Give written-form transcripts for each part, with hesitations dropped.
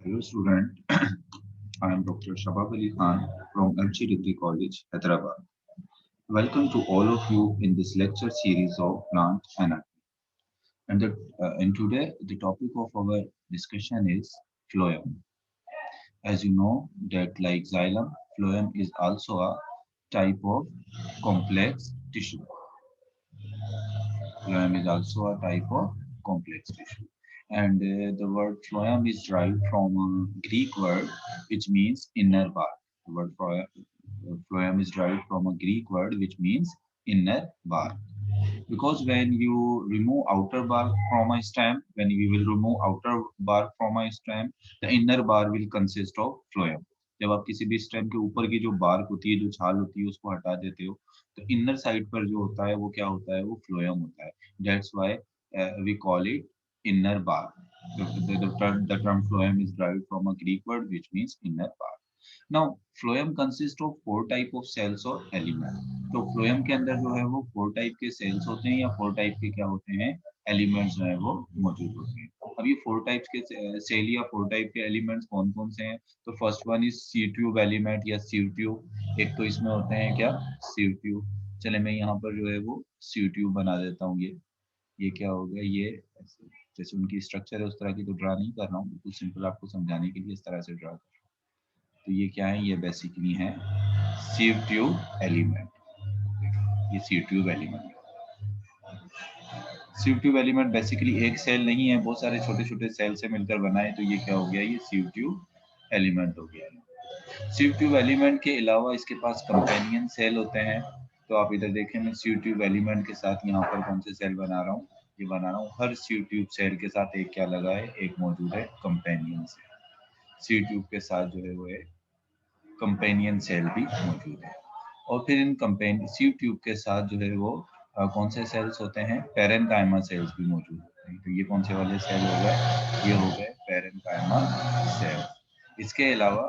Hello student, I am Dr. Shabab Ali Khan from MG Degree College, Hyderabad. Welcome to all of you in this lecture series of plant anatomy. And today the topic of our discussion is phloem. As you know that like xylem, phloem is also a type of complex tissue. Phloem is also a type of complex tissue. And the word phloem is derived from a Greek word which means inner bark. The word phloem is derived from a Greek word which means inner bark. Because when you remove outer bark from a stem, when you will remove outer bark from a stem, the inner bark will consist of phloem. जब आप किसी भी stem के ऊपर की जो bark होती है, जो छाल होती है, उसको हटा देते हो, तो इनर साइड पर जो होता है वो क्या होता है, वो फ्लोएम होता है. That's why we call it inner bark. The term phloem is derived from a Greek word which means inner bark. Now, phloem consists of four type of cells or element. तो phloem के अंदर जो है वो four type के sales होते हैं या फोर टाइप के क्या होते हैं, एलिमेंट्स जो है वो मौजूद होते हैं. अब ये फोर टाइप के सेल या फोर टाइप के एलिमेंट्स कौन कौन से हैं? तो first one is sieve tube element या सीव ट्यूब. एक तो इसमें होते हैं क्या, सीव ट्यूब. चले मैं यहाँ पर जो है वो सीव ट्यूब बना देता हूँ. ये क्या हो गया, ये जैसे उनकी स्ट्रक्चर है उस तरह की तो ड्रा नहीं कर रहा हूँ, बिल्कुल सिंपल आपको समझाने के लिए इस तरह से ड्रा कर रहा हूँ. तो ये क्या है, ये बेसिकली है सीव ट्यूब एलिमेंट. ये sieve tube element. Sieve tube element basically एक सेल नहीं है, बहुत सारे छोटे छोटे सेल से मिलकर बना है. तो ये क्या हो गया, ये सीव ट्यूब एलिमेंट हो गया. सीव ट्यूब एलिमेंट के अलावा इसके पास कंपेनियन सेल होते हैं. तो आप इधर देखें, मैं सीव ट्यूब एलिमेंट के साथ यहाँ पर कौन से सेल बना रहा हूँ, ये बना रहा हूँ. हर सीव ट्यूब सेल के साथ एक क्या लगा है, एक मौजूद है कंपेनियन सेल. सीव ट्यूब के साथ जो है वो एक कंपेनियन सेल भी मौजूद है. और फिर इन कंपेन सीव ट्यूब के साथ जो है वो कौन से सेल्स होते हैं, पेरेनकाइमा सेल्स भी मौजूद होते हैं. तो ये कौन से वाले सेल हो गए, ये हो गए पेरेनकाइमा सेल. इसके अलावा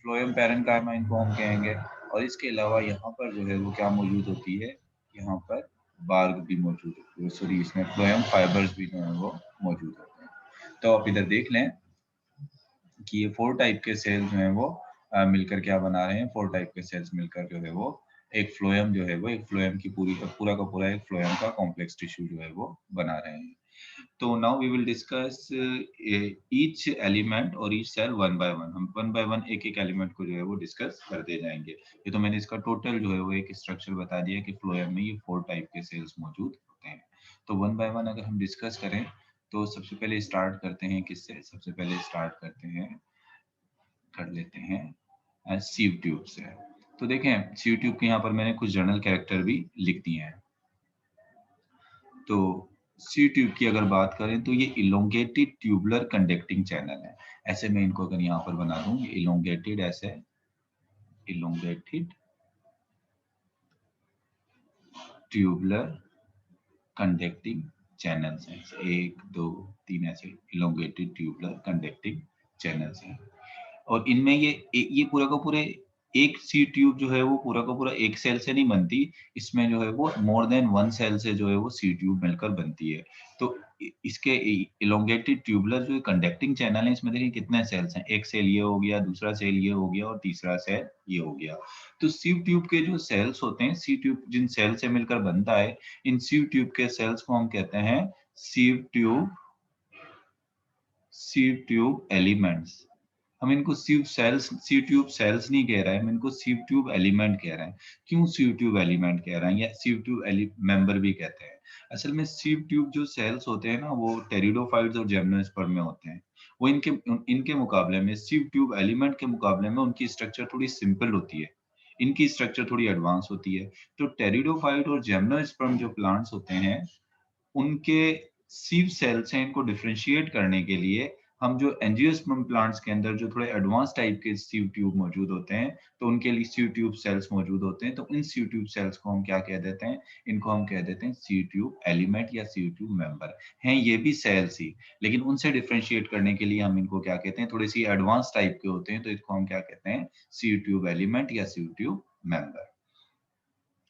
फ्लोएम पेरेनकाइमा इनको हम कहेंगे. और इसके अलावा यहाँ पर जो है वो क्या मौजूद होती है, यहाँ पर बार्ग भी मौजूद होती है. सॉरी, इसमें फ्लोएम फाइबर्स भी जो है वो मौजूद होते हैं. तो आप इधर देख लें कि ये फोर टाइप के सेल्स जो हैं वो मिलकर क्या बना रहे हैं, फोर टाइप के सेल्स मिलकर जो है वो एक फ्लोएम जो है वो, एक फ्लोएम की पूरा का पूरा एक फ्लोएम का कॉम्प्लेक्स टिश्यू जो है वो बना रहे हैं. तो now we will discuss each element और each cell one by one. हम वन बाय वन एक एक एलिमेंट को जो है वो डिस्कस करते जाएंगे. ये तो मैंने इसका टोटल जो है वो एक स्ट्रक्चर बता दिया कि फ्लोएम में ये फोर टाइप के सेल्स मौजूद होते हैं. तो वन बाय वन अगर हम डिस्कस करें तो सबसे पहले स्टार्ट करते हैं किससे, सबसे पहले स्टार्ट करते हैं, कर लेते हैं सीव ट्यूब से. तो देखें सीव ट्यूब के यहाँ पर मैंने कुछ जर्नल कैरेक्टर भी लिख दिए हैं. तो सी ट्यूब की अगर बात करें तो ये इलोंगेटेड ट्यूबुलर कंडक्टिंग चैनल है. ऐसे मैं इनको अगर यहाँ पर बना दूं, इलोंगेटेड, ऐसे इलोंगेटेड ट्यूबुलर कंडक्टिंग चैनल्स हैं. एक दो तीन ऐसे इलोंगेटेड ट्यूबुलर कंडक्टिंग चैनल्स हैं. और इनमें ये पूरा का पूरे एक सी ट्यूब जो है वो पूरा का पूरा एक सेल से नहीं बनती. इसमें जो है वो मोर देन वन सेल से जो है वो सी ट्यूब मिलकर बनती है. तो इसके इलोंगेटेड ट्यूबुलर जो कंडक्टिंग चैनल है, इसमें देखिए कितने सेल्स हैं, एक सेल ये हो गया, दूसरा सेल ये हो गया और तीसरा सेल ये हो गया. तो सीव ट्यूब के जो सेल्स होते हैं, सी ट्यूब जिन सेल से मिलकर बनता है, इन सीव ट्यूब के सेल्स को हम कहते हैं सीव ट्यूब एलिमेंट्स. हम इनको सी ट्यूब सेल्स नहीं कह रहे हैं, हम इनको सीव ट्यूब एलिमेंट कह रहे हैं. क्यों सीव ट्यूब एलिमेंट कह रहे हैं या सीव ट्यूब मेंबर भी कहते हैं? असल में सीव ट्यूब जो सेल्स होते हैं ना, वो टेरिडोफाइट्स और जिम्नोस्पर्म में होते हैं. वो इनके इनके मुकाबले में, सीव ट्यूब एलिमेंट के मुकाबले में उनकी स्ट्रक्चर थोड़ी सिंपल होती है, इनकी स्ट्रक्चर थोड़ी एडवांस होती है. तो टेरिडोफाइट और जिम्नोस्पर्म जो प्लांट्स होते हैं, उनके सीव सेल्स हैं, इनको डिफरेंशिएट करने के लिए हम जो एंजियोस्पर्म प्लांट्स के अंदर जो थोड़े एडवांस टाइप के सीव ट्यूब मौजूद होते हैं, तो उनके लिए सीव ट्यूब सेल्स मौजूद होते हैं. तो इन सीव ट्यूब सेल्स को हम क्या कह देते हैं, इनको हम कह देते हैं सीव ट्यूब एलिमेंट या सीव ट्यूब मेंबर. हैं ये भी सेल्स ही, लेकिन उनसे डिफरेंशिएट करने के लिए हम इनको क्या कहते हैं, थोड़ी सी एडवांस टाइप के होते हैं. तो इसको हम क्या कहते हैं, सीव ट्यूब एलिमेंट या सीव ट्यूब मेंबर.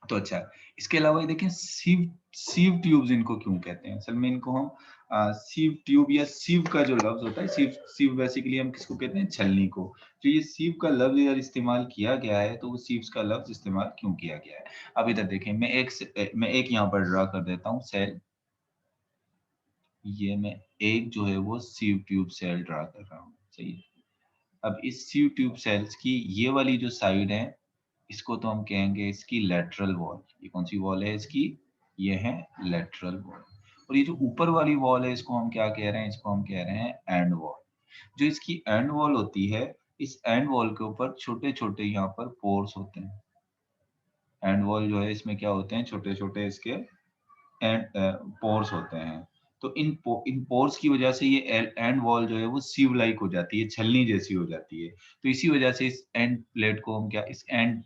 तो अच्छा, इसके अलावा ये देखें सीव सीव ट्यूब्स इनको क्यों कहते हैं. असल में इनको हम सीव ट्यूब या सीव का जो लफ्ज होता है, सीव सीव बेसिकली हम किसको कहते हैं, छलनी को। जो ये सीव का लफ्ज यार इस्तेमाल किया गया है, तो वो सीव्स का लफ्ज इस्तेमाल क्यों किया गया है? अब इधर देखें, मैं एक यहाँ पर ड्रा कर देता हूँ सेल। ये मैं एक जो है वो सीव ट्यूब सेल ड्रा कर रहा हूँ, सही है। अब इस सीव ट्यूब सेल्स की ये वाली जो साइड है, इसको तो हम कहेंगे इसकी लेटरल वॉल। ये कौन सी वॉल है इसकी? ये है लेटरल वॉल। और ये जो ऊपर वाली वॉल है, इसको हम क्या कह रहे हैं? इसको हम कह रहे हैं एंड वॉल। जो इसकी एंड वॉल होती है, इस एंड वॉल के ऊपर छोटे छोटे यहाँ पर पोर्स होते हैं। एंड वॉल जो है, इसमें क्या होते हैं? छोटे छोटे इसके एंड पोर्स होते हैं। तो इन पोर्स की वजह से ये एंड वॉल जो है वो सीव लाइक हो जाती है, छलनी जैसी हो जाती है। तो इसी वजह से इस एंड प्लेट को हम क्या, इस एंड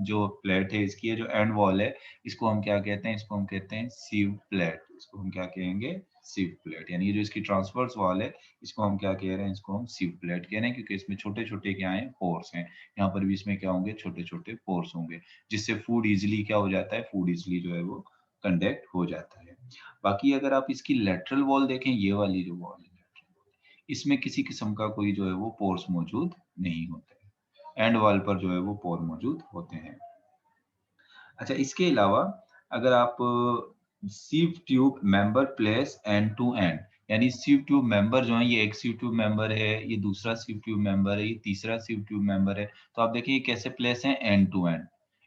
जो प्लेट है इसकी, जो एंड वॉल है, इसको हम क्या कहते हैं? इसको हम कहते हैं सीव प्लेट। इसको हम क्या कहेंगे? सीव प्लेट। यानी जो इसकी ट्रांसवर्स वॉल है, इसको हम क्या कह रहे हैं? इसको हम सीव प्लेट कह रहे हैं, क्योंकि इसमें छोटे छोटे क्या है? पोर्स हैं। यहाँ पर भी इसमें क्या होंगे? छोटे छोटे पोर्स होंगे, जिससे फूड इजिली क्या हो जाता है? फूड इजिली जो है वो कंडक्ट हो जाता है। बाकी अगर आप इसकी लेटरल वॉल देखें, ये वाली जो वॉल है, इसमें किसी किस्म का कोई जो है वो पोर्स मौजूद नहीं होते हैं। एंड वॉल पर जो है वो पोर मौजूद होते हैं। अच्छा, इसके अलावा अगर आप sieve tube member place end to end, यानी सीव ट्यूब मेंबर जो है, ये एक सीव ट्यूब मेंबर है, ये दूसरा सीव ट्यूब मेंबर है, ये तीसरा सीव ट्यूब मेंबर है। तो आप देखिए ये कैसे प्लेस है? End to end.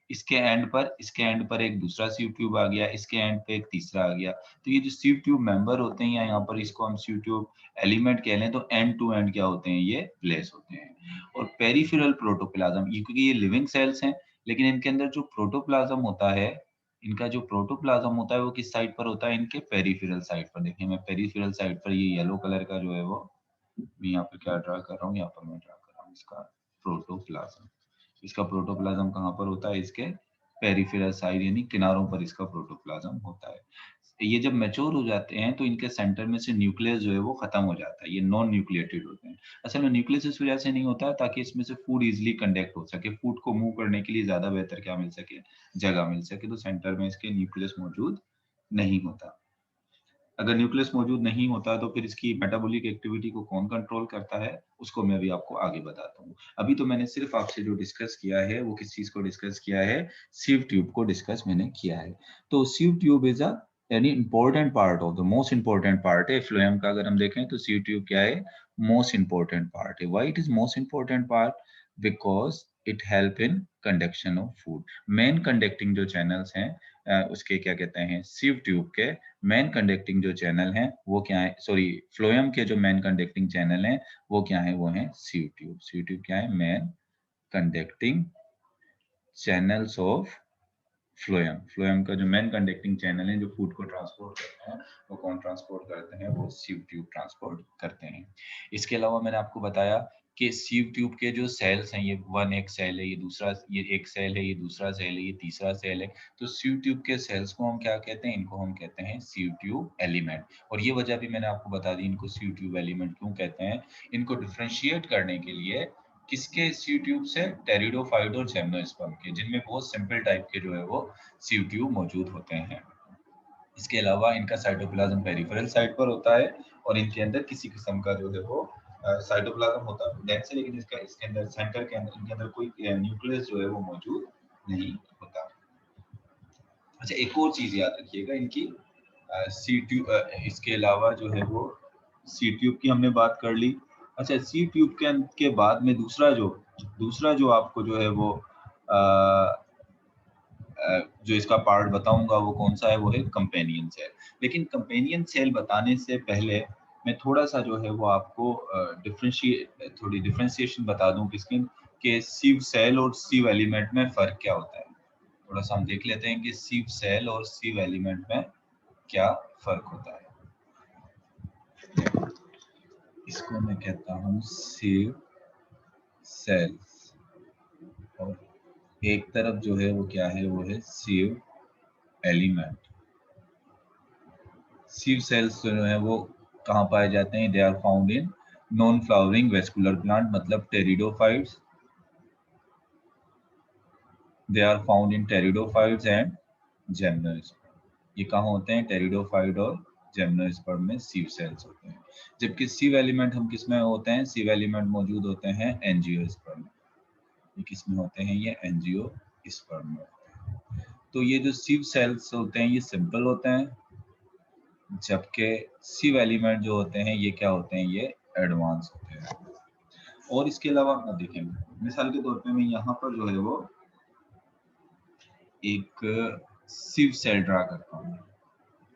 इसके एंड पर एक दूसरा सीव ट्यूब आ गया, इसके एंड पे एक तीसरा आ गया। तो ये जो सीव ट्यूब मेंबर होते हैं, या यहाँ पर इसको हम सीव ट्यूब एलिमेंट कह लें, तो एंड टू एंड क्या होते हैं? ये प्लेस होते हैं। और पेरिफेरल प्रोटोप्लाज्म, ये क्योंकि ये लिविंग सेल्स हैं, लेकिन इनके अंदर जो प्रोटोप्लाज्म होता है, इनका जो प्रोटोप्लाज्म होता है वो किस साइड पर होता है? इनके पेरिफेरल साइड पर। देखिए मैं पेरिफेरल साइड पर ये येलो कलर का जो है वो, मैं यहाँ पे क्या ड्रा कर रहा हूँ? यहाँ पर मैं ड्रा कर रहा हूँ इसका प्रोटोप्लाज्म। इसका प्रोटोप्लाज्म कहाँ पर होता है? इसके पेरिफेरल साइड, यानी किनारों पर इसका प्रोटोप्लाज्म होता है। ये जब मैच्योर हो जाते हैं, तो इनके सेंटर में से न्यूक्लियस जो है वो खत्म हो जाता है। ये नॉन न्यूक्लिएटेड होते हैं। असल में न्यूक्लियस इस वजह से नहीं होता है ताकि इसमें से फूड इजीली कंडक्ट हो सके, फूड को मूव करने के लिए ज्यादा बेहतर क्या मिल सके? जगह मिल सके। तो सेंटर में इसके न्यूक्लियस मौजूद नहीं होता। अगर न्यूक्लियस मौजूद नहीं होता, तो फिर इसकी मेटाबॉलिक एक्टिविटी को कौन कंट्रोल करता है? उसको मैं अभी आपको आगे बताता हूँ। अभी तो मैंने सिर्फ आपसे जो डिस्कस किया है, वो किस चीज को डिस्कस किया है? सीव ट्यूब को डिस्कस मैंने किया है। तो सीव ट्यूब इज अ यानी important part of the, most important part है फ्लोएम का। अगर हम देखें तो सीव ट्यूब क्या है? मोस्ट इंपॉर्टेंट पार्ट है। Why it is most important part? Because it help in conduction of food. Main conducting जो चैनल्स हैं, उसके क्या कहते हैं? सीव ट्यूब के मेन कंडक्टिंग जो चैनल हैं वो क्या है? सॉरी, फ्लोएम के जो मेन कंडक्टिंग चैनल हैं वो क्या है? वो है सीव ट्यूब। सीव ट्यूब क्या है? Main conducting channels of phloem. Phloem का जो मेन कंडक्टिंग चैनल है, जो फूड को ट्रांसपोर्ट करते हैं, वो कौन ट्रांसपोर्ट करते हैं? वो सीव ट्यूब ट्रांसपोर्ट करते हैं। इसके अलावा मैंने आपको बताया कि सीव ट्यूब के जो सेल्स हैं, ये वन एक सेल है, ये दूसरा, ये एक सेल है, ये दूसरा सेल है, ये तीसरा सेल है। तो सीव ट्यूब के सेल्स को हम क्या कहते हैं? इनको हम कहते हैं सीव ट्यूब एलिमेंट। और ये वजह भी मैंने आपको बता दी, इनको सीव ट्यूब एलिमेंट क्यों कहते हैं। इनको डिफ्रेंशिएट करने के लिए किसके? सीव ट्यूब से, टेरिडोफाइट और जिम्नोस्पर्म के, जिनमें बहुत सिंपल टाइप के जो है वो सीव ट्यूब मौजूद होते हैं। इसके अलावा इनका साइटोप्लाज्म पेरिफेरल साइड पर होता है, और इनके अंदर किसी किस्म का जो है वो साइटोप्लाज्म होता है डेंस है, लेकिन इसके अंदर सेंटर के अंदर, इनके अंदर कोई न्यूक्लियस जो है वो मौजूद नहीं होता। अच्छा, एक और चीज याद रखिएगा इनकी, सी ट्यूब, इसके अलावा जो है वो सी ट्यूब की हमने बात कर ली। अच्छा, सी ट्यूब के बाद में दूसरा जो आपको जो है वो जो इसका पार्ट बताऊंगा वो कौन सा है? वो है कंपेनियन सेल। लेकिन कंपेनियन सेल बताने से पहले मैं थोड़ा सा जो है वो आपको थोड़ी डिफ्रेंशिएशन बता दूं किसकी, कि सीव सेल और सीव एलिमेंट में फर्क क्या होता है। थोड़ा सा हम देख लेते हैं कि सीव सेल और सीव एलिमेंट में क्या फर्क होता है। इसको मैं कहता हूँ सीव सेल्स, और एक तरफ जो है वो क्या है? वो है सीव एलिमेंट। सीव सेल्स जो है वो कहाँ पाए जाते हैं? They are found in non flowering vascular plant, मतलब pteridophytes. They are found in pteridophytes and gymnosperm. ये कहाँ होते हैं? टेरिडोफाइट और जिम्नोस्पर्म में सीव सेल्स होते हैं। जबकि सीव एलिमेंट हम किस में होते हैं? सीव एलिमेंट मौजूद होते हैं एंजियोस्पर्म में। ये किस में होते हैं? ये एंजियोस्पर्म में होते हैं। तो ये जो सीव सेल्स होते हैं ये सिंपल होते हैं, जबकि सीव एलिमेंट जो होते हैं ये क्या होते हैं? ये एडवांस होते हैं। और इसके अलावा आप देखें, मिसाल के तौर पे मैं यहाँ पर जो है वो एक सीव सेल ड्रा करता हूँ।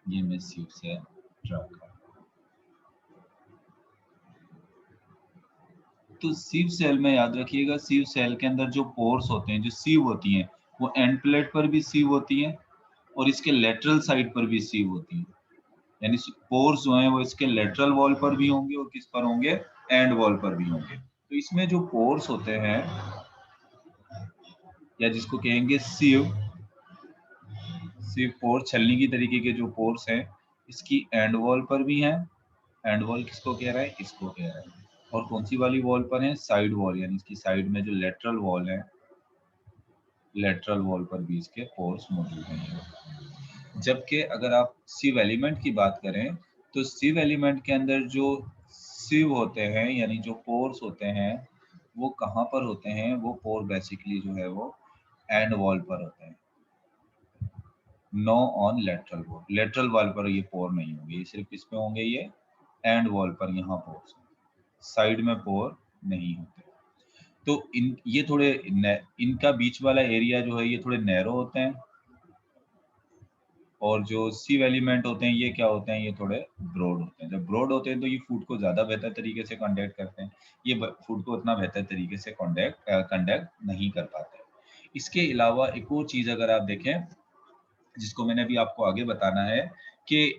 ये मैं सीव सेल ड्रा करता हूँ। तो सीव सेल में याद रखिएगा, सीव सेल के अंदर जो पोर्स होते हैं, जो सीव होती हैं, वो एंड प्लेट पर भी सीव होती हैं और इसके लेटरल साइड पर भी सीव होती हैं। यानी पोर्स जो हैं वो इसके लेटरल वॉल पर भी होंगे और किस पर होंगे? एंड वॉल पर भी होंगे। तो इसमें जो पोर्स होते हैं या जिसको कहेंगे सीव पोर्स, छलनी की तरीके के जो पोर्स हैं, इसकी एंड वॉल पर भी हैं। एंड वॉल किसको कह रहा है? इसको कह रहा है। और कौन सी वाली वॉल पर है? साइड वॉल, यानी इसकी साइड में जो लेटरल वॉल है, लेटरल वॉल पर भी इसके पोर्स मौजूद हैं। जबकि अगर आप सीव एलिमेंट की बात करें तो सीव एलिमेंट के अंदर जो सीव होते हैं यानी जो पोर्स होते हैं वो कहाँ पर होते हैं? वो पोर बेसिकली जो है वो एंड वॉल पर होते हैं, know on lateral wall. Lateral wall पर ये पोर नहीं होंगे, ये सिर्फ किस पे होंगे? ये एंड वॉल पर यहाँ पोर्स, साइड में पोर नहीं होते। तो ये थोड़े इनका बीच वाला एरिया जो है ये थोड़े नैरो होते हैं और जो सीव एलिमेंट होते हैं ये क्या होते हैं? ये थोड़े ब्रॉड होते हैं। जब ब्रॉड होते हैं तो ये फूड को ज़्यादा बेहतर तरीके से कंडक्ट करते हैं, ये फूड को उतना बेहतर तरीके से कंडक्ट नहीं कर पाते। इसके अलावा एक और चीज़ अगर आप देखें जिसको मैंने अभी आपको आगे बताना है कि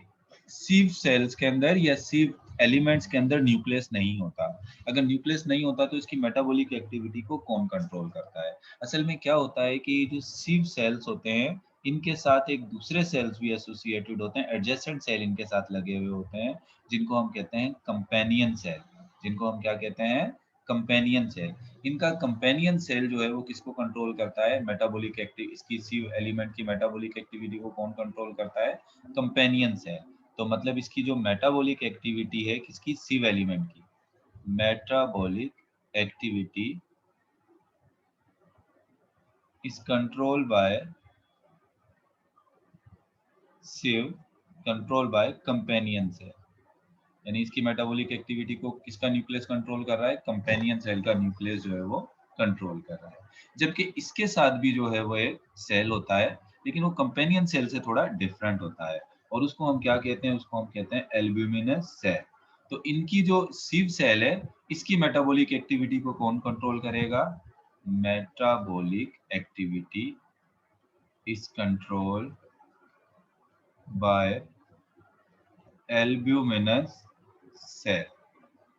सीव सेल्स के अंदर या सीव एलिमेंट्स के अंदर न्यूक्लियस नहीं होता। अगर न्यूक्लियस नहीं होता तो इसकी मेटाबॉलिक एक्टिविटी को कौन कंट्रोल करता है? असल में क्या होता है कि जो सीव सेल्स होते हैं इनके साथ एक दूसरे सेल्स भी एसोसिएटेड होते हैं, एडजेसेंट सेल इनके साथ लगे हुए होते हैं, जिनको हम कहते हैं कंपेनियन सेल। जिनको हम क्या कहते हैं? Companion cell. इनका कंपेनियन सेल जो है वो किसको कंट्रोल करता है? मेटाबॉलिक एक्टिव इसकी सीव एलिमेंट की मेटाबॉलिक एक्टिविटी को कौन कंट्रोल करता है? Companion cell. तो मतलब इसकी जो मेटाबॉलिक एक्टिविटी है किसकी? सीव एलिमेंट की। Metabolic activity is control by sieve, control by companion cell. यानी इसकी मेटाबॉलिक एक्टिविटी को किसका न्यूक्लियस कंट्रोल कर रहा है? कंपेनियन सेल का न्यूक्लियस जो है वो कंट्रोल कर रहा है। जबकि इसके साथ भी जो है वो एक सेल होता है, लेकिन वो कंपेनियन सेल से थोड़ा डिफरेंट होता है और उसको हम क्या कहते हैं? उसको हम कहते हैं एल्ब्यूमिनस सेल। तो इनकी जो सीव सेल है इसकी मेटाबॉलिक एक्टिविटी को कौन कंट्रोल करेगा? Metabolic activity is control by albuminous cell.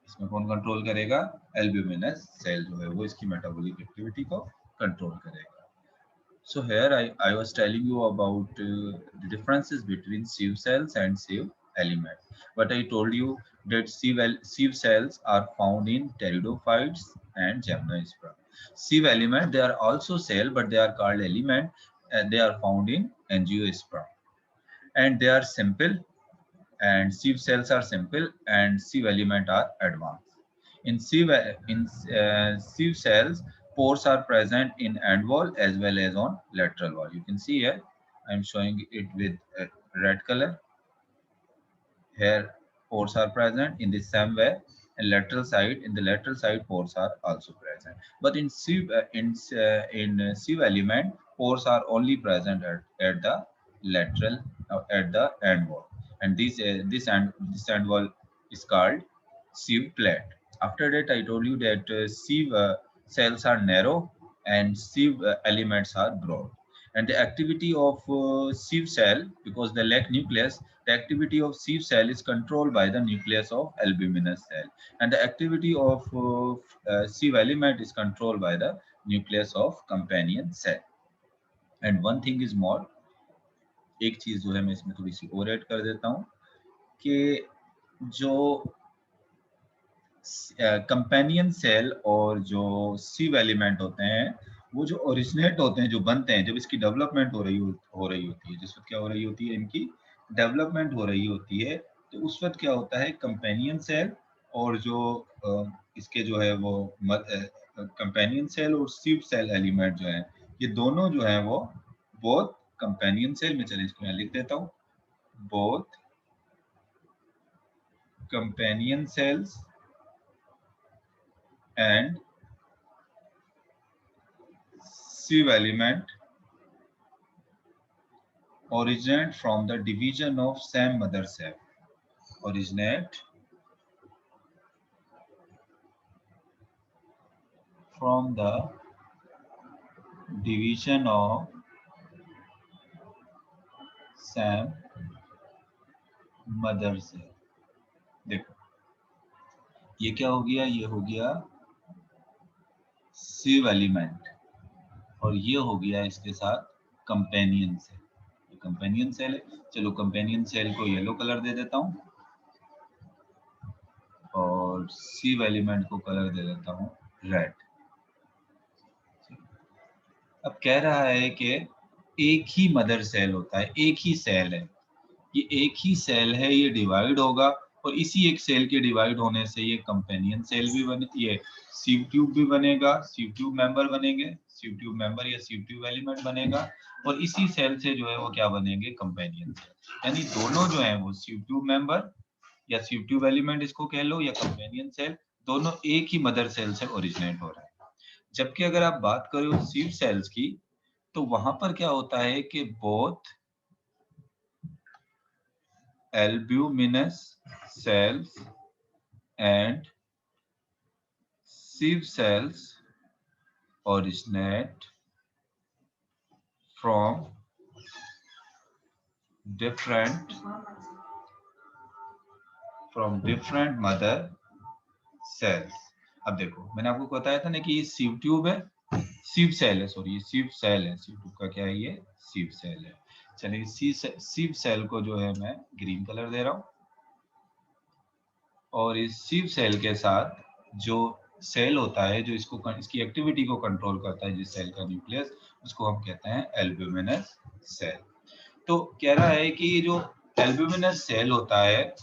इसमें कौन कंट्रोल करेगा? एल्ब्यूमिनस सेल जो है वो इसकी मेटाबॉलिक एक्टिविटी को कंट्रोल करेगा। So here I was telling you about the differences between sieve cells and sieve element. But I told you that sieve cells are found in pteridophytes and gymnosperm. Sieve element, they are also cell, but they are called element, and they are found in angiosperm. And they are simple, and sieve cells are simple, and sieve element are advanced. In sieve cells, pores are present in end wall as well as on lateral wall. You can see here, I'm showing it with red color. Here, pores are present in the same way. And lateral side, in the lateral side, pores are also present. But in sieve element, pores are only present at the lateral, at the end wall. And this end wall is called sieve plate. After that, I told you that sieve cells are narrow and sieve elements are broad. And the activity of sieve cell, because they lack nucleus, the activity of sieve cell is controlled by the nucleus of albuminous cell. And the activity of sieve element is controlled by the nucleus of companion cell. And one thing is more, एक चीज जो है मैं इसमें थोड़ी सी और add कर देता हूँ कि जो कंपेनियन सेल और जो सीव एलिमेंट होते हैं वो जो ओरिजिनेट होते हैं, जो बनते हैं, जब इसकी डेवलपमेंट हो रही होती है, जिस वक्त क्या हो रही होती है? इनकी डेवलपमेंट हो रही होती है तो उस वक्त क्या होता है, कंपेनियन सेल और जो इसके जो है वो कंपेनियन सेल और सिव सेल एलिमेंट जो है, ये दोनों जो है वो बोथ कंपेनियन सेल में, चलिए इसको मैं लिख देता हूँ, both companion cells and sieve element originate from the division of same mother cell. Originate from the division of same mother cell. देखो ये क्या हो गया, ये हो गया सिव एलिमेंट और ये हो गया इसके साथ कंपेनियन सेल। कंपेनियन सेल है, चलो कंपेनियन सेल को येलो कलर दे देता हूँ और सिव एलिमेंट को कलर दे देता हूँ रेड। अब कह रहा है कि एक ही मदर सेल होता है, एक ही सेल है, ये एक ही सेल है, ये डिवाइड होगा और इसी एक सेल के डिवाइड होने से ये कंपेनियन सेल भी बने, ये सीव ट्यूब भी बनेगा, सीव ट्यूब मेंबर बनेंगे, सीव ट्यूब मेंबर या सीव ट्यूब एलिमेंट बनेगा और इसी सेल से जो है वो क्या बनेंगे, कंपेनियन सेल। यानी दोनों जो है वो सीव ट्यूब मेंबर या सीव ट्यूब एलिमेंट इसको कह लो या कंपेनियन सेल, दोनों एक ही मदर सेल से ओरिजिनेट हो रहा है। जबकि अगर आप बात करो सीव सेल्स की तो वहां पर क्या होता है कि both albuminous cells and sieve cells originate from different mother cells। अब देखो मैंने आपको बताया था ना कि ये सीव ट्यूब है, सीव सेल है, सॉरी ये सीव सेल है, सीव ट्यूब का क्या है, ये सीव सेल है। चलिए सीव सेल को जो है मैं ग्रीन कलर दे रहा हूं और इस सीव सेल के साथ जो सेल होता है जो इसकी एक्टिविटी को कंट्रोल करता है, जिस सेल का न्यूक्लियस, उसको हम कहते हैं एल्ब्यूमिनस सेल। तो कह रहा है कि ये जो एल्ब्यूमिनस सेल होता है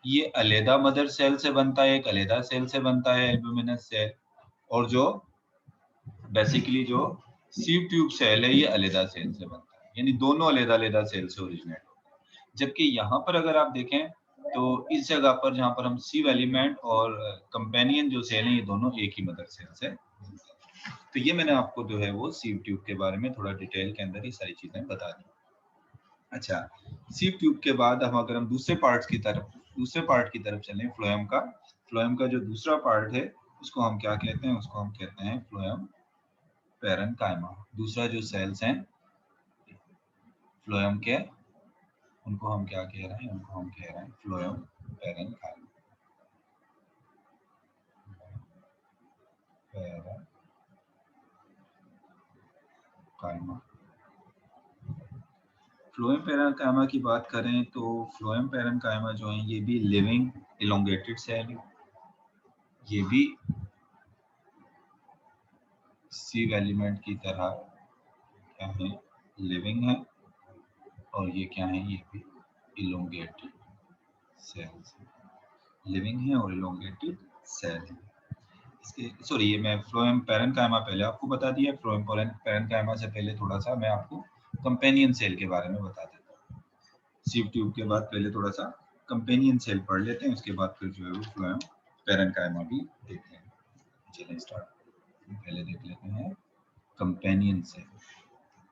ये अलग मदर सेल से बनता है, एक अलग सेल से बनता है एल्ब्यूमिनस सेल, और जो बेसिकली जो सीव ट्यूब सेल है ये अलग सेल से बनता है, यानी दोनों अलग सेल से ओरिजिनेट होते हैं। जबकि यहाँ पर अगर आप देखें तो इस जगह पर जहाँ पर हम सीव एलिमेंट और कंपेनियन जो सेल हैं ये दोनों एक ही मदर सेल से। तो ये मैंने आपको जो है वो सीव ट्यूब के बारे में थोड़ा डिटेल के अंदर ये सारी चीजें बता दी। अच्छा, सीव ट्यूब के बाद अगर हम दूसरे पार्ट की तरफ चलें, फ्लोएम का जो दूसरा पार्ट है उसको हम क्या कहते हैं, उसको हम कहते हैं फ्लोएम पैरेन्काइमा। दूसरा जो सेल्स हैं फ्लोएम के, उनको हम क्या कह रहे हैं, उनको हम कह रहे हैं फ्लोएम पैरेन्काइमा। फ्लोएम पैरेन्काइमा की बात करें तो फ्लोएम पैरेन्काइमा जो है ये भी लिविंग इलोंगेटेड सेल है, ये भी सीव एलिमेंट की तरह क्या है, लिविंग है, और ये क्या है, ये भी इलोंगेटेड सेल्स है, लिविंग है और इलोंगेटेड सेल है। इसके सॉरी ये मैं फ्लोएम पैरेन्काइमा पहले आपको बता दिया, फ्लोएम पैरेन्काइमा से पहले थोड़ा सा मैं आपको कंपेनियन सेल के बारे में बता देता हूँ। सीव ट्यूब के बाद पहले थोड़ा सा कंपेनियन सेल पढ़ लेते हैं, उसके बाद फिर जो है वो फ्लोएम पैरेन्काइमा भी देखते हैं। चलिए स्टार्ट, पहले देख लेते हैं companion cell,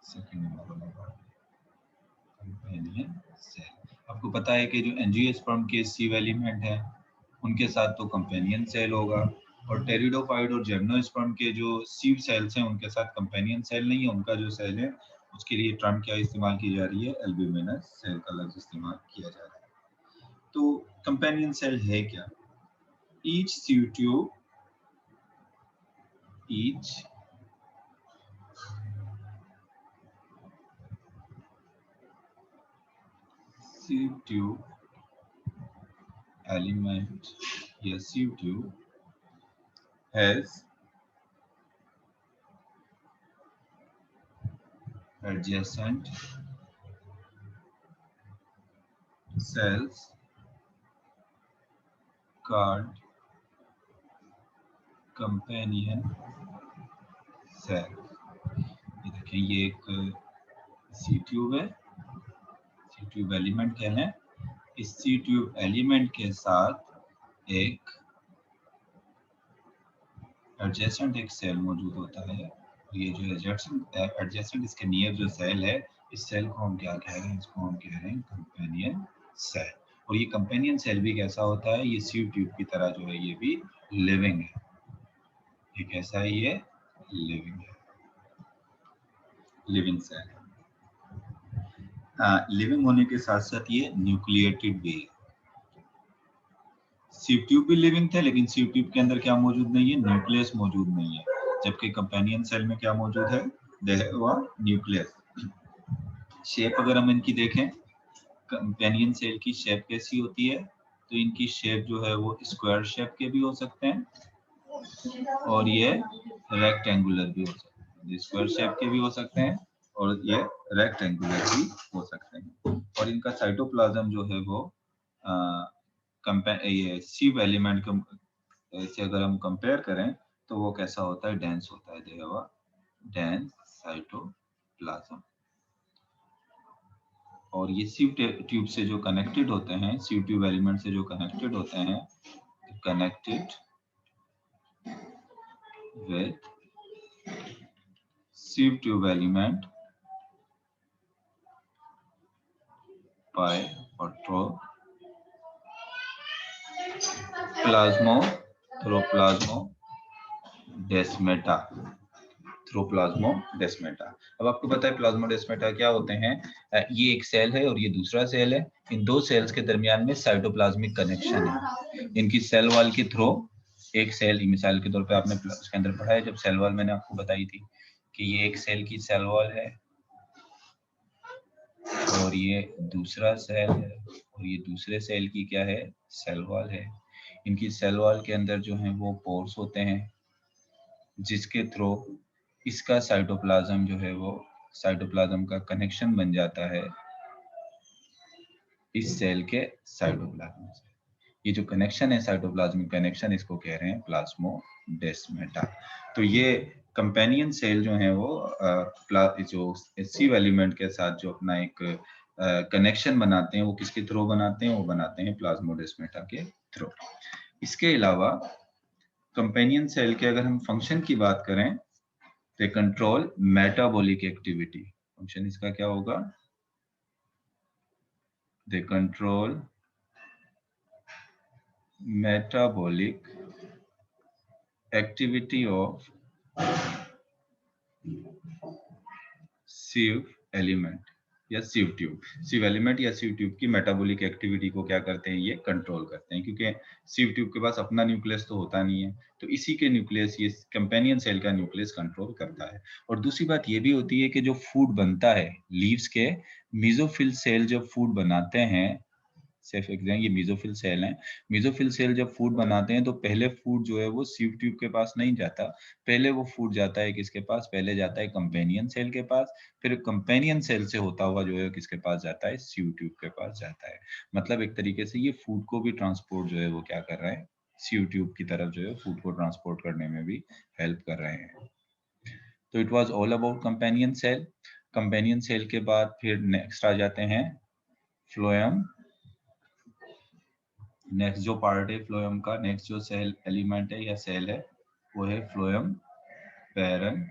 second number companion cell. आपको पता है कि जो एंजियोस्पर्म के सीव एलिमेंट है उनके साथ तो कंपेनियन सेल होगा, और टेरिडोफाइट और जिम्नोस्पर्म के जो सीव सेल्स हैं उनके साथ कंपेनियन सेल नहीं है, उनका जो सेल है उसके लिए टर्म क्या इस्तेमाल की जा रही है, एल्ब्यूमिनस सेल का लफ्ज इस्तेमाल किया जा रहा है। तो कंपेनियन सेल है क्या, each sieve tube, each sieve tube element या sieve tube has adjacent cells called companion cell। ये देखें, ये एक सी ट्यूब है, सी ट्यूब एलिमेंट कहना है। इस सी ट्यूब एलिमेंट के साथ एक एडजेसेंट एक सेल मौजूद होता है। ये जो एडजेसेंट इसके नियर जो सेल है, इस सेल को हम क्या कह रहे हैं? इसको हम कह रहे हैं कंपेनियन सेल। और ये कंपेनियन सेल भी कैसा होता है? ये सी ट्यूब की तरह जो है ये भी लिविंग है। ये कैसा है? ये लिविंग है, लिविंग सेल है। लिविंग होने के साथ साथ ये न्यूक्लिएटेड भी है। सी ट्यूब भी लिविंग था, लेकिन सी ट्यूब के अंदर क्या मौजूद नहीं है? न्यूक्लियस मौजूद नहीं है। जबकि कंपेनियन सेल में क्या मौजूद है? न्यूक्लियस। शेप अगर हम इनकी देखें, कंपेनियन सेल की शेप कैसी होती है? तो इनकी शेप जो है वो स्क्वायर शेप के भी हो सकते हैं और ये रेक्टेंगुलर भी हो सकते हैं। स्क्वायर शेप के भी हो सकते हैं और ये रेक्टेंगुलर भी हो सकते हैं। और इनका साइटोप्लाज्म जो है वो ये सी एलिमेंट से अगर हम कंपेयर करें तो वो कैसा होता है? डेंस होता है। They have a dense cytoplasm. और ये सी ट्यूब से जो कनेक्टेड होते हैं, सी ट्यूब एलिमेंट से जो कनेक्टेड होते हैं, connected with sieve tube element by और थ्रू प्लाज्मोडेस्माटा। प्लाज्मोडेस्माटा। अब आपको पता है प्लाज्मोडेस्माटा क्या होते हैं? ये एक सेल है और ये दूसरा सेल है। इन दो सेल्स के दरमियान में साइटोप्लाज्मिक कनेक्शन है। इनकी सेल वॉल के थ्रू एक सेल, मिसाल के तौर पे आपने उसके अंदर पढ़ा है जब सेल वॉल मैंने आपको बताई थी कि ये एक सेल की सेल वॉल है और ये दूसरा सेल है और ये दूसरे सेल की क्या है? सेल वॉल है। इनकी सेल वॉल के अंदर जो है वो पोर्स होते हैं जिसके थ्रू इसका साइटोप्लाज्म जो है वो साइटोप्लाज्म का कनेक्शन बन जाता है इस सेल के साइटोप्लाज्म से। ये जो कनेक्शन है साइटोप्लाज्मिक कनेक्शन, इसको कह रहे हैं प्लाज्मोडेस्माटा। तो ये कंपेनियन सेल जो है वो जो सी एलिमेंट के साथ जो अपना एक कनेक्शन बनाते हैं, वो किसके थ्रू बनाते हैं? वो बनाते हैं प्लाज्मोडेस्माटा के थ्रू। इसके अलावा कंपेनियन सेल के अगर हम फंक्शन की बात करें, they control metabolic activity. Function इसका क्या होगा? They control metabolic activity of sieve element या sieve tube। sieve element या sieve tube की मेटाबॉलिक एक्टिविटी को क्या करते हैं? ये कंट्रोल करते हैं, क्योंकि sieve tube के पास अपना न्यूक्लियस तो होता नहीं है, तो इसी के न्यूक्लियस, ये कंपेनियन सेल का न्यूक्लियस कंट्रोल करता है। और दूसरी बात ये भी होती है कि जो फूड बनता है लीव्स के, मीजोफिल सेल जब फूड बनाते हैं, सिर्फ एग्जाम, ये मीजोफिल सेल हैं। मीजोफिल सेल जब फूड बनाते हैं तो पहले फूड जो है वो सीव ट्यूब के पास नहीं जाता, पहले वो फूड जाता है किसके पास? पहले जाता है कंपेनियन सेल के पास, फिर कंपेनियन सेल से होता हुआ जो है किसके पास जाता है? सीव ट्यूब के पास जाता है। मतलब एक तरीके से ये फूड को भी ट्रांसपोर्ट जो है वो क्या कर रहा है? सीव ट्यूब की तरफ जो है फूड को ट्रांसपोर्ट करने में भी हेल्प कर रहे हैं। तो it was all about companion cell. Companion cell के बाद फिर नेक्स्ट आ जाते हैं फ्लोएम। नेक्स्ट जो पार्ट है फ्लोएम का, नेक्स्ट जो सेल एलिमेंट है या सेल है, वो है फ्लोएम पैरेनकाइमा।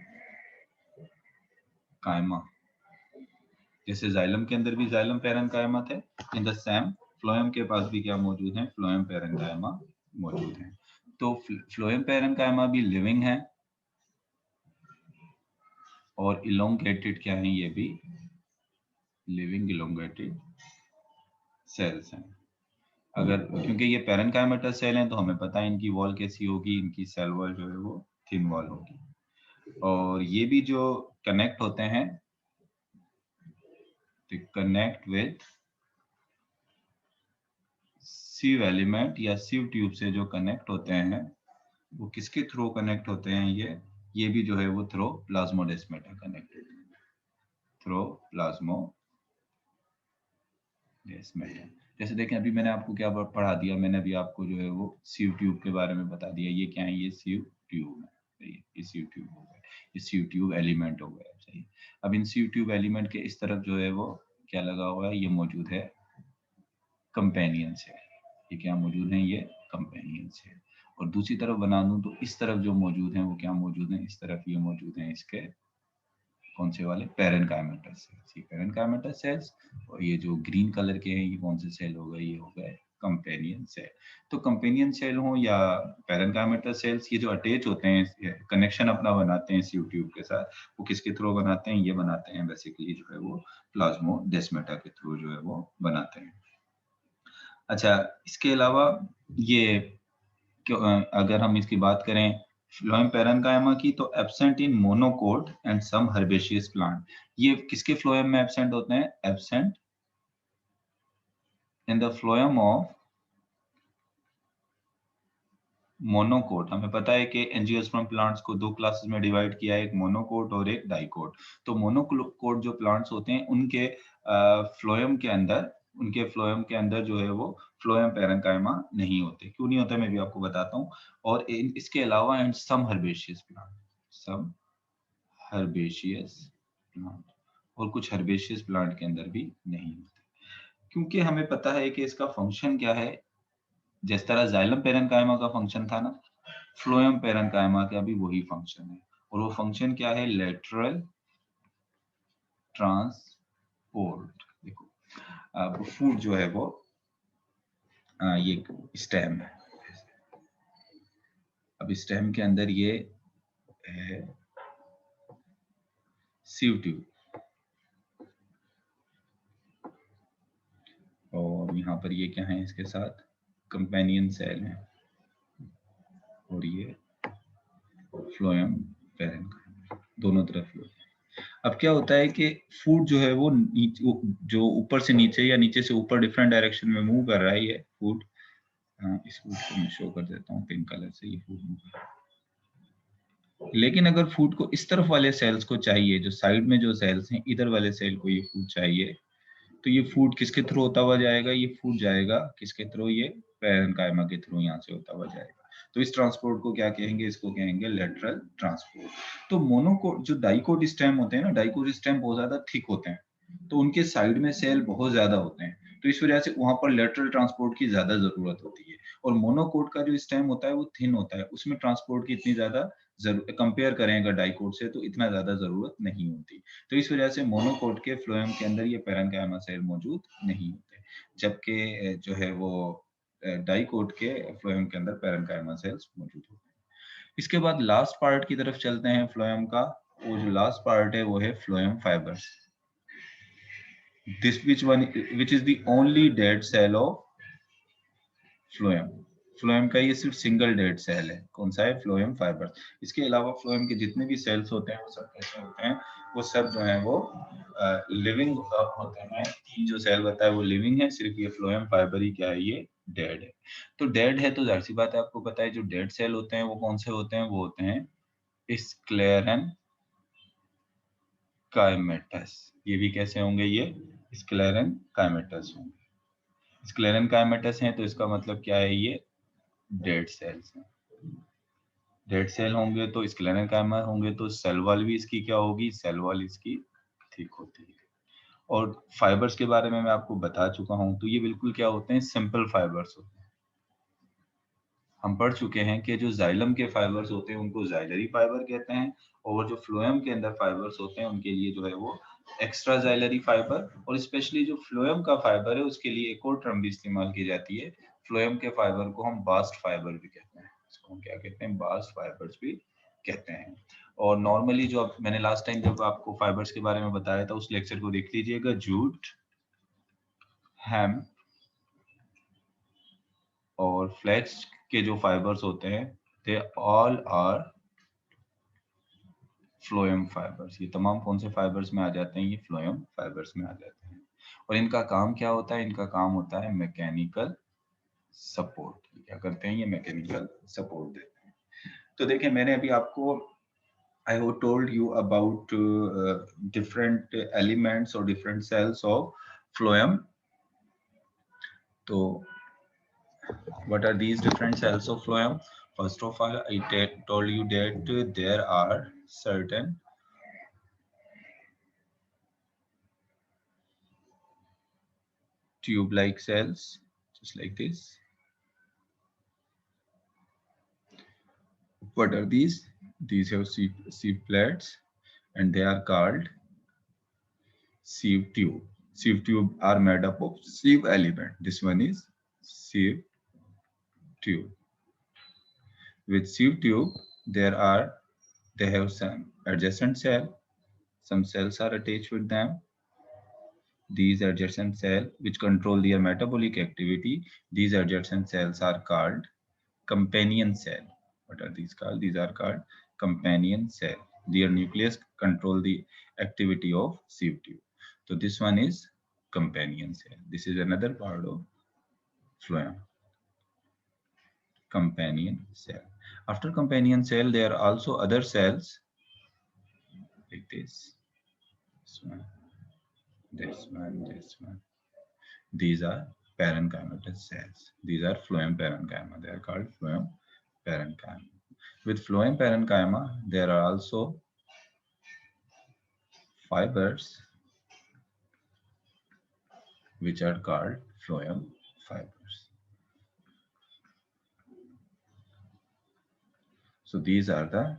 जैसे जाइलम के अंदर भी जाइलम पैरेनकाइमा थे, इन द सेम फ्लोएम के पास भी क्या मौजूद है? फ्लोएम पैरेनकाइमा मौजूद है। तो फ्लोएम पैरेनकाइमा भी लिविंग है और इलोंगेटेड क्या है? ये भी लिविंग इलोंगेटेड सेल्स हैं। अगर क्योंकि ये पैरेनकाइमेटस सेल हैं तो हमें पता है इनकी वॉल कैसी होगी, इनकी सेल वॉल जो है वो थिन वॉल होगी। और ये भी जो कनेक्ट होते हैं, तो कनेक्ट विद सीव एलिमेंट या सीव ट्यूब से जो कनेक्ट होते हैं वो किसके थ्रू कनेक्ट होते हैं? ये भी जो है वो through plasmodesmata connected, through plasmodesmata. जैसे देखें अभी मैंने आपको क्या पढ़ा दिया, मैंने अभी आपको जो है वो सीव ट्यूब के बारे में बता दिया। ये क्या है, ये सीव ट्यूब है, ये सीव ट्यूब हो गया, ये सीव ट्यूब एलिमेंट हो गया। सही। अब इन सीव ट्यूब एलिमेंट के इस तरफ जो है वो क्या लगा हुआ है, ये मौजूद है कंपेनियन सेल। ये क्या मौजूद है, ये कंपेनियन सेल। और दूसरी तरफ बना दूं तो इस तरफ जो मौजूद है वो क्या मौजूद है, इस तरफ ये मौजूद है इसके कौन से वाले, पैरेनकाइमेटस सेल्स। ये पैरेनकाइमेटस सेल्स, और ये जो ग्रीन कलर के हैं ये कौन से सेल हो गए, ये हो गए कंपेनियन सेल। तो कंपेनियन सेल हो या पैरेनकाइमेटस सेल्स, ये जो अटैच होते हैं, कनेक्शन अपना बनाते हैं सीव ट्यूब के साथ, वो किसके थ्रू बनाते हैं, ये बनाते हैं बेसिकली जो है वो प्लाज्मोडेस्माटा के थ्रू जो है वो बनाते हैं। अच्छा, इसके अलावा ये अगर हम इसकी बात करें फ्लोएम पैरेन्काइमा की, तो absent in monocot and some herbaceous plant. ये किसके फ्लोएम में एब्सेंट होते हैं, absent in the phloem of monocot. हमें पता है कि एंजियोस्पर्म प्लांट्स को दो क्लासेस में डिवाइड किया है, एक मोनोकोट और एक डाइकोट। तो मोनोकोट जो प्लांट्स होते हैं उनके फ्लोएम के अंदर, जो है वो फ्लोएम पैरेन्काइमा नहीं होते। क्यों नहीं होता मैं भी आपको बताता हूँ। और इसके अलावा and some herbaceous plant, some herbaceous plant, और कुछ हर्बेशियस प्लांट के अंदर भी नहीं होते। क्योंकि हमें पता है कि इसका फंक्शन क्या है। जिस तरह जाइलम पैरेन्काइमा का फंक्शन था ना, फ्लोएम पैरेन्काइमा का भी वही फंक्शन है। और वो फंक्शन क्या है, लेटरल ट्रांसपोर्ट। देखो अब फूड जो है वो ये स्टेम है। अब स्टेम के अंदर ये है सीव ट्यूब, और यहाँ पर ये क्या है, इसके साथ कंपेनियन सेल है, और ये फ्लोएम पैरेन्काइमा, दोनों तरफ फ्लोएम। अब क्या होता है कि फूड जो है वो जो ऊपर से नीचे या नीचे से ऊपर डिफरेंट डायरेक्शन में मूव कर रहा है, ये फूड। इस फूड को मैं शो कर देता हूँ पिंक कलर से, ये फूड मूव कर रहा है। लेकिन अगर फूड को इस तरफ वाले सेल्स को चाहिए, जो साइड में जो सेल्स हैं इधर वाले सेल को ये फूड चाहिए, तो ये फूड किसके थ्रू होता हुआ जाएगा, ये फूड जाएगा किसके थ्रू, ये पैरेन्काइमा के थ्रू यहाँ से होता हुआ जाएगा। तो इस ट्रांसपोर्ट को क्या कहेंगे, इसको कहेंगे लेटरल ट्रांसपोर्ट। तो मोनोकोट जो डाइकोट स्टेम होते हैं ना, डाइकोट स्टेम बहुत ज्यादा थिक होते हैं, तो उनके साइड में सेल बहुत ज्यादा होते हैं, तो इस वजह से वहां पर लेटरल ट्रांसपोर्ट की ज्यादा जरूरत होती है। और मोनोकोट का जो स्टेम होता है वो थिन होता है, उसमें ट्रांसपोर्ट की इतनी ज्यादा कंपेयर करें अगर डाइकोट से तो इतना ज्यादा जरूरत नहीं होती। तो इस वजह से मोनोकोट के फ्लोएम के अंदर ये पैरेन्काइमा सेल मौजूद नहीं होते, जबकि जो है वो डाइकोट के फ्लोएम के अंदर पैरेन्काइमा सेल्स मौजूद होते हैं। इसके बाद लास्ट पार्ट की तरफ चलते हैं फ्लोएम का। वो जो लास्ट पार्ट है वो है phloem fibres. This which is the only dead cell of phloem. Phloem का ये सिर्फ सिंगल डेड सेल है, कौन सा है, फ्लोएम फाइबर्स। इसके अलावा फ्लोएम के जितने भी सेल्स होते हैं वो सब कैसे होते हैं, वो सब जो है वो लिविंग होते हैं। तीन जो सेल होता है वो लिविंग है, सिर्फ ये फ्लोएम फाइबर ही क्या है, ये डेड है। तो डेड है तो जाहिर सी बात है, आपको पता है जो डेड सेल होते हैं वो कौन से होते हैं, वो होते हैं स्क्लेरन काइमेटस। ये भी कैसे होंगे, ये स्क्लेरन काइमेटस होंगे। स्क्लेरन काइमेटस हैं तो इसका मतलब क्या है, ये डेड सेल्स हैं। डेड सेल होंगे तो स्क्लेरन काइमा होंगे, तो सेल वॉल भी इसकी क्या होगी, सेल वॉल इसकी थिक होती है। और फाइबर्स के बारे में मैं आपको बता चुका हूं, तो ये बिल्कुल क्या होते हैं, सिंपल फाइबर्स होते हैं। हम पढ़ चुके हैं कि जो जाइलम के फाइबर्स होते हैं उनको जाइलरी फाइबर कहते हैं, और जो फ्लोएम के अंदर फाइबर्स होते हैं उनके लिए जो है वो एक्स्ट्रा जाइलरी फाइबर। और स्पेशली जो फ्लोएम का फाइबर है उसके लिए एक और टर्म भी इस्तेमाल की जाती है। फ्लोएम के फाइबर को हम बास्ट फाइबर भी कहते हैं, इसको हम क्या कहते हैं, बास्ट फाइबर्स भी कहते हैं। और नॉर्मली जो मैंने लास्ट टाइम जब आपको फाइबर्स के बारे में बताया था उस लेक्चर को देख लीजिएगा। जूट, हेम्प और फ्लेक्स के जो फाइबर्स होते हैं, they all are phloem fibres. ये तमाम कौन से फाइबर्स में आ जाते हैं, ये फ्लोएम फाइबर्स में आ जाते हैं। और इनका काम क्या होता है, इनका काम होता है मैकेनिकल सपोर्ट। क्या करते हैं, ये मैकेनिकल सपोर्ट देते हैं। तो देखिए मैंने अभी आपको I have told you about different elements or different cells of phloem So what are these different cells of phloem? First of all, I told you that there are certain tube-like cells, just like this. What are these? These have sieve plates, and they are called sieve tube. Sieve tube are made up of sieve element. This one is sieve tube. With sieve tube, they have some adjacent cell. Some cells are attached with them. These adjacent cells, which control their metabolic activity, these adjacent cells are called companion cell. What are these called? These are called companion cell. Their nucleus control the activity of sieve tube. So this one is companion cell. This is another part of phloem. Companion cell. After companion cell, there are also other cells like this. This one, this one, this one. These are parenchymatous cells. These are phloem parenchyma. They are called phloem parenchyma. With phloem parenchyma, there are also fibers which are called phloem fibers. So these are the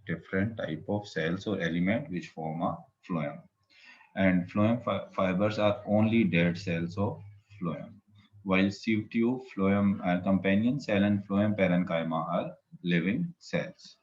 different type of cells or element which form a phloem. And phloem fibers are only dead cells of phloem, while sieve tube, phloem companion cell, and phloem parenchyma are living cells.